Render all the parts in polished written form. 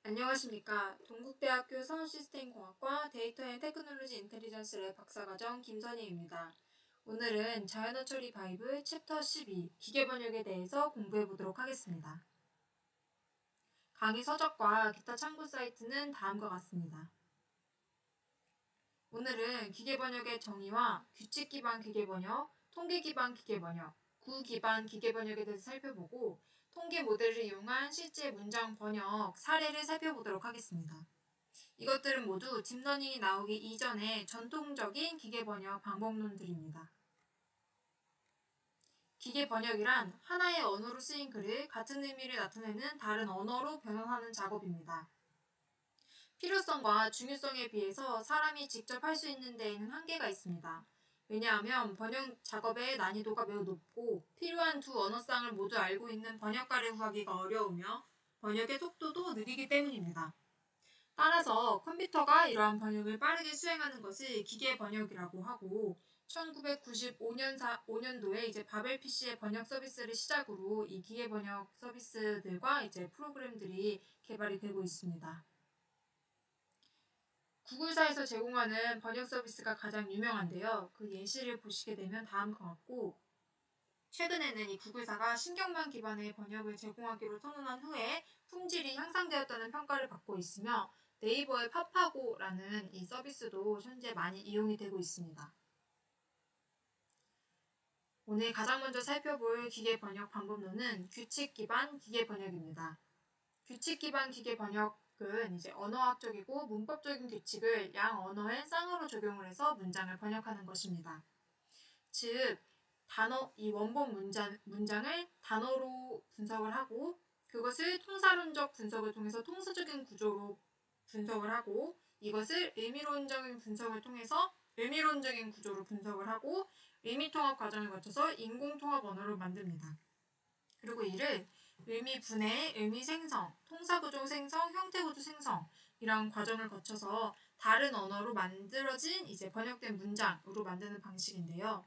안녕하십니까. 동국대학교 산업시스템공학과 데이터 앤 테크놀로지 인텔리전스 랩 박사과정 김선희입니다. 오늘은 자연어 처리 바이블 챕터 12 기계번역에 대해서 공부해 보도록 하겠습니다. 강의 서적과 기타 참고 사이트는 다음과 같습니다. 오늘은 기계번역의 정의와 규칙 기반 기계번역, 통계 기반 기계번역, 구 기반 기계번역에 대해서 살펴보고 통계 모델을 이용한 실제 문장 번역 사례를 살펴보도록 하겠습니다. 이것들은 모두 딥러닝이 나오기 이전의 전통적인 기계번역 방법론들입니다. 기계번역이란 하나의 언어로 쓰인 글을 같은 의미를 나타내는 다른 언어로 변환하는 작업입니다. 필요성과 중요성에 비해서 사람이 직접 할 수 있는 데에는 한계가 있습니다. 왜냐하면 번역 작업의 난이도가 매우 높고 필요한 두 언어상을 모두 알고 있는 번역가를 구하기가 어려우며 번역의 속도도 느리기 때문입니다. 따라서 컴퓨터가 이러한 번역을 빠르게 수행하는 것을 기계번역이라고 하고 1995년도에 바벨 PC의 번역 서비스를 시작으로 이 기계번역 서비스들과 프로그램들이 개발이 되고 있습니다. 구글사에서 제공하는 번역 서비스가 가장 유명한데요. 그 예시를 보시게 되면 다음과 같고 최근에는 이 구글사가 신경망 기반의 번역을 제공하기로 선언한 후에 품질이 향상되었다는 평가를 받고 있으며 네이버의 파파고라는 이 서비스도 현재 많이 이용이 되고 있습니다. 오늘 가장 먼저 살펴볼 기계번역 방법론은 규칙 기반 기계번역입니다. 규칙 기반 기계번역은 언어학적이고 문법적인 규칙을 양 언어의 쌍으로 적용을 해서 문장을 번역하는 것입니다. 즉, 이 원본 문장을 단어로 분석을 하고 그것을 통사론적 분석을 통해서 통수적인 구조로 분석을 하고 이것을 의미론적인 분석을 통해서 의미론적인 구조로 분석을 하고 의미통합 과정을 거쳐서 인공통합 언어로 만듭니다. 그리고 이를 의미 분해, 의미 생성, 통사구조 생성, 형태구조 생성 이런 과정을 거쳐서 다른 언어로 만들어진 번역된 문장으로 만드는 방식인데요.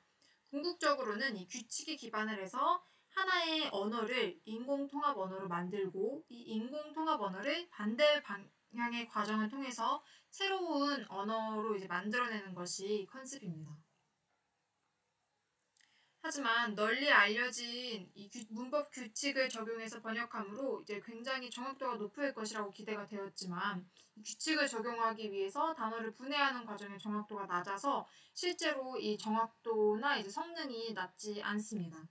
궁극적으로는 이 규칙에 기반을 해서 하나의 언어를 인공통합 언어로 만들고 이 인공통합 언어를 반대 방향의 과정을 통해서 새로운 언어로 만들어내는 것이 컨셉입니다. 하지만 널리 알려진 이 문법 규칙을 적용해서 번역함으로 굉장히 정확도가 높을 것이라고 기대가 되었지만 이 규칙을 적용하기 위해서 단어를 분해하는 과정의 정확도가 낮아서 실제로 이 정확도나 성능이 낮지 않습니다.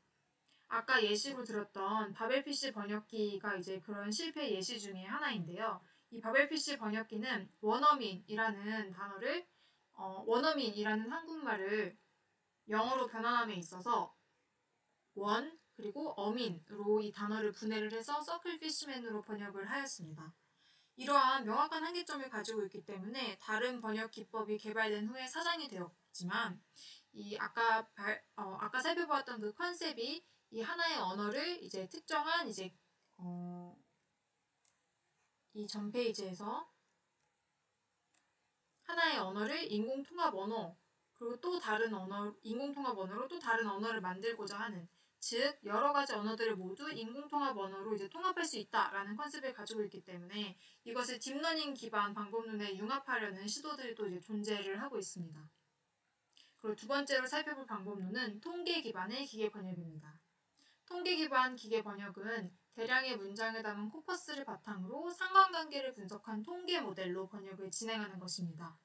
아까 예시로 들었던 바벨 PC 번역기가 그런 실패 예시 중에 하나인데요. 이 바벨 PC 번역기는 원어민이라는 단어를 원어민이라는 한국말을 영어로 변환함에 있어서 원 그리고 어민으로 이 단어를 분해를 해서 서클 피시맨으로 번역을 하였습니다. 이러한 명확한 한계점을 가지고 있기 때문에 다른 번역 기법이 개발된 후에 사장이 되었지만 아까 살펴보았던 그 컨셉이 이 하나의 언어를 특정한 이 전 페이지에서 하나의 언어를 인공통합 언어 그리고 또 다른 인공통합 언어로 또 다른 언어를 만들고자 하는, 즉 여러 가지 언어들을 모두 인공통합 언어로 통합할 수 있다라는 컨셉을 가지고 있기 때문에 이것을 딥러닝 기반 방법론에 융합하려는 시도들도 존재를 하고 있습니다. 그리고 두 번째로 살펴볼 방법론은 통계 기반의 기계번역입니다. 통계 기반 기계번역은 대량의 문장을 담은 코퍼스를 바탕으로 상관관계를 분석한 통계 모델로 번역을 진행하는 것입니다.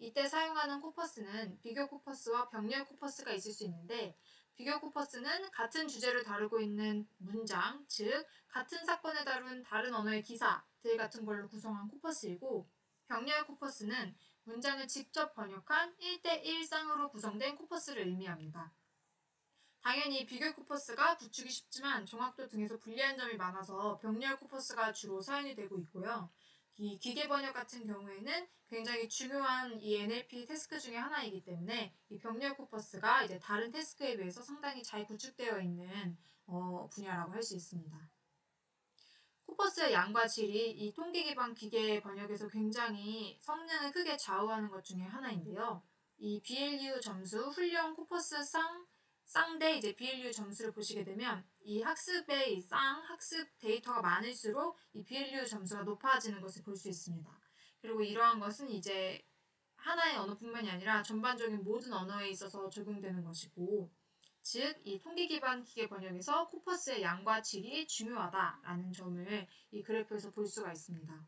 이때 사용하는 코퍼스는 비교 코퍼스와 병렬 코퍼스가 있을 수 있는데 비교 코퍼스는 같은 주제를 다루고 있는 문장, 즉 같은 사건을 다룬 다른 언어의 기사들 같은 걸로 구성한 코퍼스이고 병렬 코퍼스는 문장을 직접 번역한 1대1 쌍으로 구성된 코퍼스를 의미합니다. 당연히 비교 코퍼스가 구축이 쉽지만 정확도 등에서 불리한 점이 많아서 병렬 코퍼스가 주로 사용이 되고 있고요. 이 기계번역 같은 경우에는 굉장히 중요한 이 NLP 태스크 중에 하나이기 때문에 이 병렬 코퍼스가 다른 태스크에 비해서 상당히 잘 구축되어 있는 분야라고 할 수 있습니다. 코퍼스의 양과 질이 이 통계 기반 기계 번역에서 굉장히 성능을 크게 좌우하는 것 중에 하나인데요. 이 BLU 점수, 훈련 코퍼스상 쌍대 이제 BLU 점수를 보시게 되면 이 학습의 이 학습 데이터가 많을수록 이 BLU 점수가 높아지는 것을 볼 수 있습니다. 그리고 이러한 것은 이제 하나의 언어뿐만이 아니라 전반적인 모든 언어에 있어서 적용되는 것이고, 즉 이 통계 기반 기계 번역에서 코퍼스의 양과 질이 중요하다라는 점을 이 그래프에서 볼 수가 있습니다.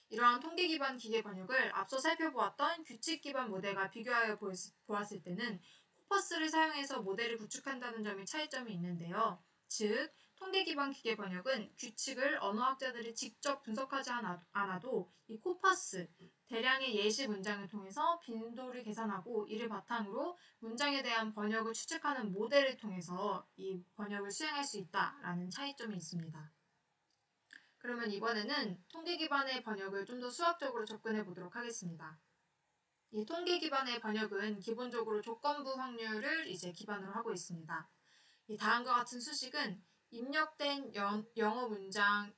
이러한 통계 기반 기계 번역을 앞서 살펴보았던 규칙 기반 모델과 비교하여 보았을 때는 코퍼스를 사용해서 모델을 구축한다는 점이 차이점이 있는데요. 즉, 통계 기반 기계 번역은 규칙을 언어학자들이 직접 분석하지 않아도 이 코퍼스, 대량의 예시 문장을 통해서 빈도를 계산하고 이를 바탕으로 문장에 대한 번역을 추측하는 모델을 통해서 이 번역을 수행할 수 있다라는 차이점이 있습니다. 그러면 이번에는 통계 기반의 번역을 좀 더 수학적으로 접근해 보도록 하겠습니다. 이 통계 기반의 번역은 기본적으로 조건부 확률을 이제 기반으로 하고 있습니다. 이 다음과 같은 수식은 입력된 영어 문장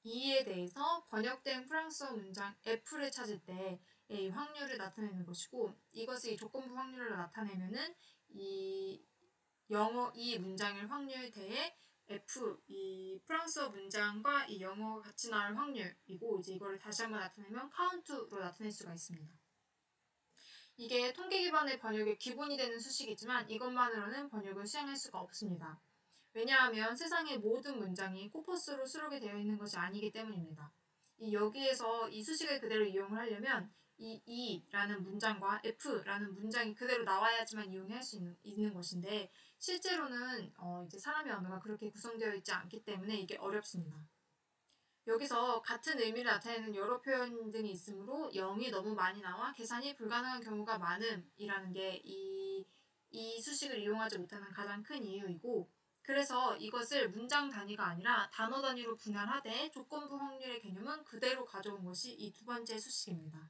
E에 대해서 번역된 프랑스어 문장 F를 찾을 때 이 확률을 나타내는 것이고, 이것을 이 조건부 확률로 나타내면은 이 영어 이 문장의 확률 대에 F, 이 프랑스어 문장과 이 영어가 같이 나올 확률이고, 이제 이거를 다시 한번 나타내면 카운트로 나타낼 수가 있습니다. 이게 통계 기반의 번역의 기본이 되는 수식이지만 이것만으로는 번역을 수행할 수가 없습니다. 왜냐하면 세상의 모든 문장이 코퍼스로 수록이 되어 있는 것이 아니기 때문입니다. 여기에서 이 수식을 그대로 이용을 하려면 이 E라는 문장과 F라는 문장이 그대로 나와야지만 이용할 수 있는 것인데, 실제로는 이제 사람의 언어가 그렇게 구성되어 있지 않기 때문에 이게 어렵습니다. 여기서 같은 의미를 나타내는 여러 표현 등이 있으므로 0이 너무 많이 나와 계산이 불가능한 경우가 많음이라는 게 이 수식을 이용하지 못하는 가장 큰 이유이고, 그래서 이것을 문장 단위가 아니라 단어 단위로 분할하되 조건부 확률의 개념은 그대로 가져온 것이 이 두 번째 수식입니다.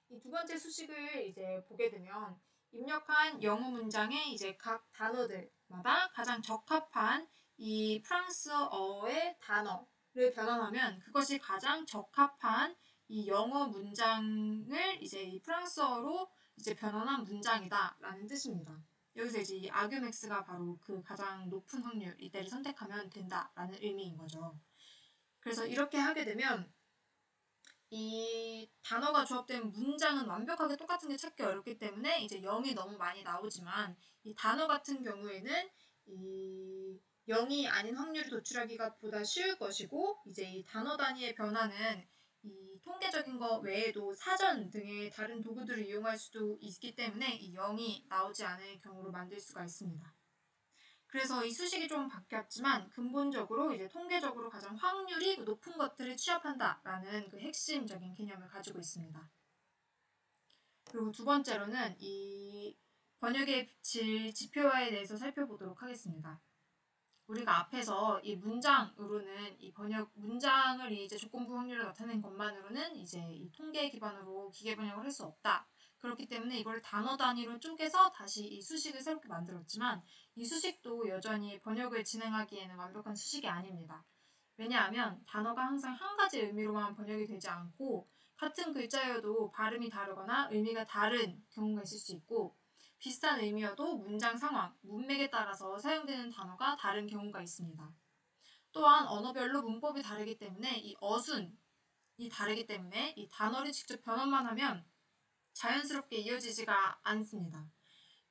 이 두 번째 수식을 이제 보게 되면 입력한 영어 문장의 이제 각 단어들마다 가장 적합한 이 프랑스어의 단어를 변환하면 그것이 가장 적합한 이 영어 문장을 이제 이 프랑스어로 이제 변환한 문장이다라는 뜻입니다. 여기서 이제 이 아규맥스가 바로 그 가장 높은 확률, 이때를 선택하면 된다라는 의미인 거죠. 그래서 이렇게 하게 되면 이 단어가 조합된 문장은 완벽하게 똑같은 게 찾기 어렵기 때문에 이제 0이 너무 많이 나오지만, 이 단어 같은 경우에는 이 0이 아닌 확률을 도출하기가 보다 쉬울 것이고, 이제 이 단어 단위의 변화는 이 통계적인 것 외에도 사전 등의 다른 도구들을 이용할 수도 있기 때문에 이 0이 나오지 않을 경우로 만들 수가 있습니다. 그래서 이 수식이 좀 바뀌었지만 근본적으로 이제 통계적으로 가장 확률이 높은 것들을 취합한다라는 그 핵심적인 개념을 가지고 있습니다. 그리고 두 번째로는 이 번역의 지표화에 대해서 살펴보도록 하겠습니다. 우리가 앞에서 이 문장으로는 이 번역 문장을 이제 조건부 확률을 나타낸 것만으로는 이제 이 통계 기반으로 기계 번역을 할 수 없다. 그렇기 때문에 이걸 단어 단위로 쪼개서 다시 이 수식을 새롭게 만들었지만, 이 수식도 여전히 번역을 진행하기에는 완벽한 수식이 아닙니다. 왜냐하면 단어가 항상 한 가지 의미로만 번역이 되지 않고 같은 글자여도 발음이 다르거나 의미가 다른 경우가 있을 수 있고, 비슷한 의미여도 문장 상황, 문맥에 따라서 사용되는 단어가 다른 경우가 있습니다. 또한 언어별로 문법이 다르기 때문에 이 어순이 다르기 때문에 이 단어를 직접 변환만 하면 자연스럽게 이어지지가 않습니다.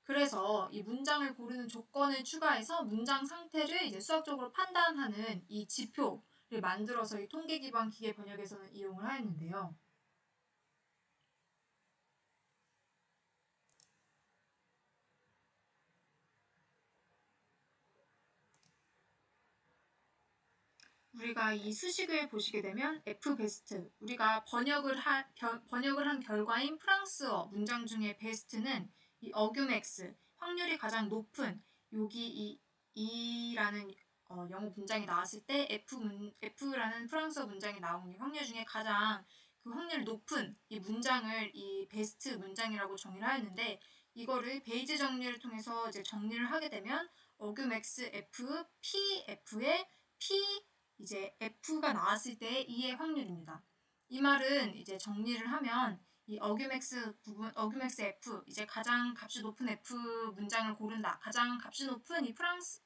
그래서 이 문장을 고르는 조건을 추가해서 문장 상태를 이제 수학적으로 판단하는 이 지표를 만들어서 이 통계 기반 기계 번역에서는 이용을 하였는데요. 우리가 이 수식을 보시게 되면 F베스트, 우리가 번역을 한 결과인 프랑스어 문장 중에 베스트는 이 어규맥스, 확률이 가장 높은, 여기 E라는 영어 문장이 나왔을 때 F라는 프랑스어 문장이 나온 이 확률 중에 가장 그 확률이 높은 이 문장을 이 베스트 문장이라고 정의를 하였는데, 이거를 베이지 정리를 통해서 이제 정리를 하게 되면 어규맥스 F, PF의 P 이제 F가 나왔을 때 2의 확률입니다. 이 말은 이제 정리를 하면 이 어규맥스 부분, 어규맥스 F, 이제 가장 값이 높은 F 문장을 고른다. 가장 값이 높은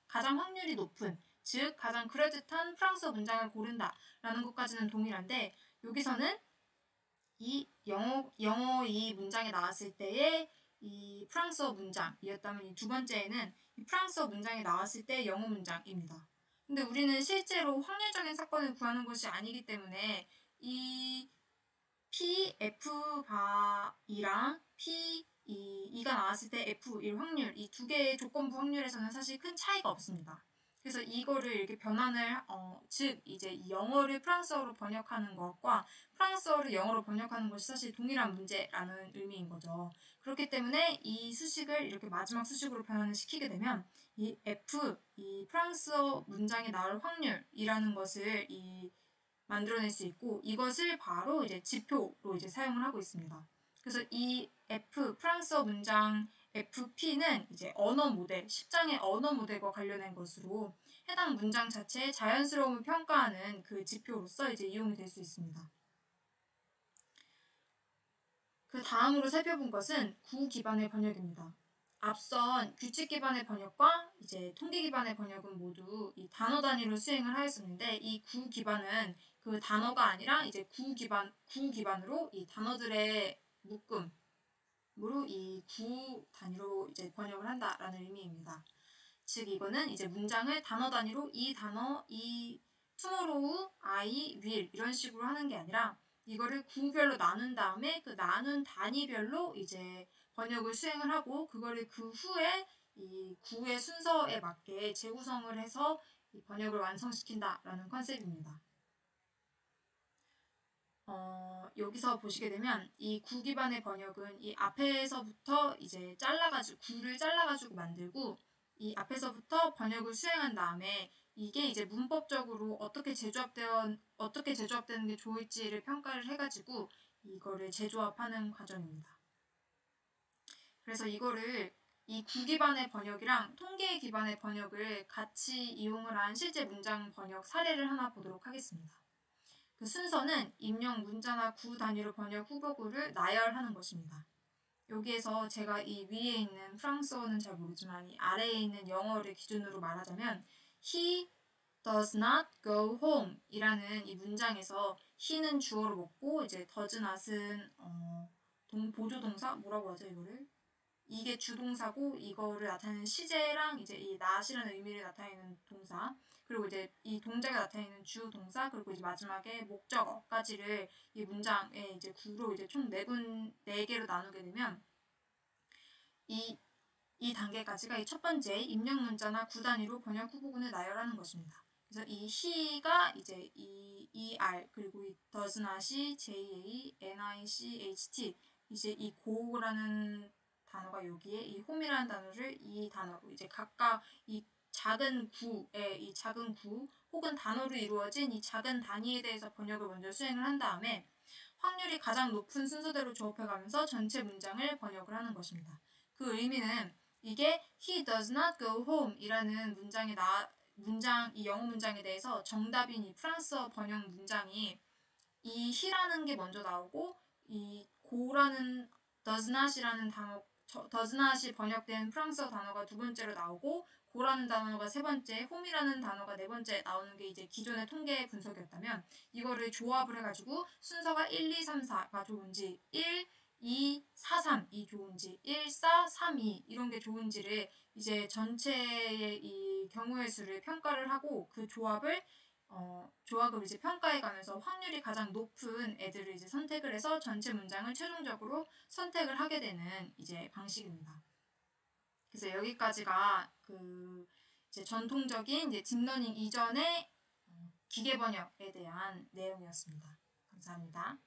가장 확률이 높은, 즉 가장 그럴듯한 프랑스어 문장을 고른다. 라는 것까지는 동일한데, 여기서는 이 영어 이 문장에 나왔을 때의 이 프랑스어 문장이었다면, 이 두 번째에는 이 프랑스어 문장이 나왔을 때 영어 문장입니다. 근데 우리는 실제로 확률적인 사건을 구하는 것이 아니기 때문에 이 P, F 바이랑 P, E가 나왔을 때 F1 확률, 이 두 개의 조건부 확률에서는 사실 큰 차이가 없습니다. 그래서 이거를 이렇게 변환을, 즉 이제 이 영어를 프랑스어로 번역하는 것과 프랑스어를 영어로 번역하는 것이 사실 동일한 문제라는 의미인 거죠. 그렇기 때문에 이 수식을 이렇게 마지막 수식으로 변환을 시키게 되면 이 F, 이 프랑스어 문장에 나올 확률이라는 것을 만들어낼 수 있고, 이것을 바로 이제 지표로 이제 사용을 하고 있습니다. 그래서 이 F, 프랑스어 문장 FP는 이제 언어 모델, 10장의 언어 모델과 관련된 것으로 해당 문장 자체의 자연스러움을 평가하는 그 지표로서 이제 이용이 될 수 있습니다. 그 다음으로 살펴본 것은 구 기반의 번역입니다. 앞선 규칙 기반의 번역과 이제 통계 기반의 번역은 모두 이 단어 단위로 수행을 하였었는데, 이 구 기반은 그 단어가 아니라 이제 구 기반으로 이 단어들의 묶음으로 이 구 단위로 이제 번역을 한다라는 의미입니다. 즉 이거는 이제 문장을 단어 단위로 이 단어, 이 tomorrow, I, will 이런 식으로 하는 게 아니라 이거를 구별로 나눈 다음에 그 나눈 단위별로 이제 번역을 수행을 하고, 그거를 그 후에 이 구의 순서에 맞게 재구성을 해서 이 번역을 완성시킨다라는 컨셉입니다. 여기서 보시게 되면 이 구 기반의 번역은 이 앞에서부터 이제 구를 잘라가지고 만들고, 이 앞에서부터 번역을 수행한 다음에 이게 이제 문법적으로 어떻게 재조합되는 게 좋을지를 평가를 해가지고 이거를 재조합하는 과정입니다. 그래서 이거를 이 구 기반의 번역이랑 통계 기반의 번역을 같이 이용을 한 실제 문장 번역 사례를 하나 보도록 하겠습니다. 그 순서는 입력 문자나 구 단위로 번역 후보구를 나열하는 것입니다. 여기에서 제가 이 위에 있는 프랑스어는 잘 모르지만 이 아래에 있는 영어를 기준으로 말하자면 He does not go home 이라는 이 문장에서 he는 주어로 먹고, 이제 does not은 보조동사, 뭐라고 하죠 이거를? 이게 주동사고, 이거를 나타내는 시제랑 이제 이 not이라는 의미를 나타내는 동사, 그리고 이제 이 동작을 나타내는 주동사, 그리고 이제 마지막에 목적어까지를 이 문장에 이제 구로 이제 총 4개로 나누게 되면 이 단계까지가 이 첫 번째 입력 문자나 구 단위로 번역 후보군을 나열하는 것입니다. 그래서 이 he가 이제 이 er, 그리고 이 does not이 ja, nicht, 이제 이 go라는 단어가 여기에, 이 home이라는 단어를 이 단어로 이제 각각 이 작은 구 혹은 단어로 이루어진 이 작은 단위에 대해서 번역을 먼저 수행을 한 다음에 확률이 가장 높은 순서대로 조합해가면서 전체 문장을 번역을 하는 것입니다. 그 의미는 이게 he does not go home 이라는 이 영어 문장에 대해서 정답인 이 프랑스어 번역 문장이 이 he라는 게 먼저 나오고, 이 go라는 does not이 번역된 프랑스어 단어가 두 번째로 나오고, go라는 단어가 세 번째, home이라는 단어가 네 번째 나오는 게 이제 기존의 통계 분석이었다면, 이거를 조합을 해가지고 순서가 1, 2, 3, 4가 좋은지, 1, 2, 4, 3이 좋은지, 1, 4, 3, 2 이런 게 좋은지를 이제 전체의 이 경우의 수를 평가를 하고, 그 조합을 이제 평가해가면서 확률이 가장 높은 애들을 이제 선택을 해서 전체 문장을 최종적으로 선택을 하게 되는 이제 방식입니다. 그래서 여기까지가 이제 전통적인 이제 딥러닝 이전의 기계 번역에 대한 내용이었습니다. 감사합니다.